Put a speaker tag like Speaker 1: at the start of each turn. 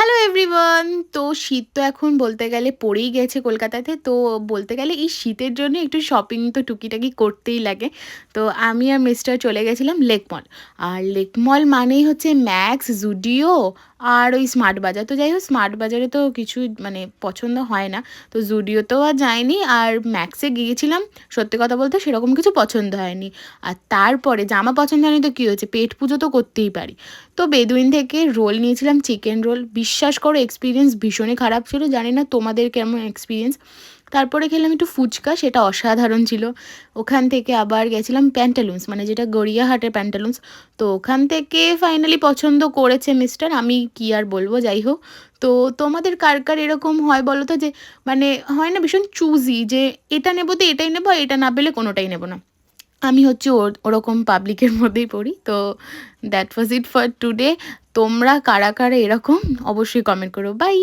Speaker 1: Hello everyone. তো শীত তো এখন বলতে গেলে পড়েই গেছে কলকাতাতে। তো বলতে গেলে এই শীতের জন্য একটু শপিং তো টুকিটাকি করতেই লাগে। তো আমি আর মিস্টার চলে গেছিলাম লেক মল। আর লেক মল মানেই হচ্ছে ম্যাক্স, জুডিও আর ওই স্মার্ট বাজার। তো যাই হোক স্মার্ট বাজারে তো কিছু মানে পছন্দ হয় না। তো জুডিওতেও আর যাইনি আর ম্যাক্সে গিয়েছিলাম। সত্যি কথা বলতে সেরকম কিছু পছন্দ হয়নি। আর তারপরে জামা পছন্দ হয়নি তো কী হয়েছে, পেট পুজো তো করতেই পারি। তো বেদুইন থেকে রোল নিয়েছিলাম, চিকেন রোল। বিশ্বাস করো এক্সপিরিয়েন্স ভীষণই খারাপ ছিল, জানি না তোমাদের কেমন এক্সপিরিয়েন্স। তারপরে খেলাম একটু ফুচকা, সেটা অসাধারণ ছিল। ওখান থেকে আবার গেছিলাম প্যান্টালুন্স, মানে যেটা গড়িয়াহাটের প্যান্টালুন্স। তো ওখান থেকে ফাইনালি পছন্দ করেছে মিস্টার, আমি কি আর বলবো, যাই হোক। তো তোমাদের কার কার এরকম হয় বলো তো, যে মানে হয় না ভীষণ চুজি, যে এটা নেবো তো এটাই নেবো, এটা না পেলে কোনোটাই নেবো না। আমি হচ্ছে ওরকম পাবলিকের মধ্যেই পড়ি। তো that was it for today. তোমরা কারা কারা এরকম অবশ্যই কমেন্ট করো। বাই।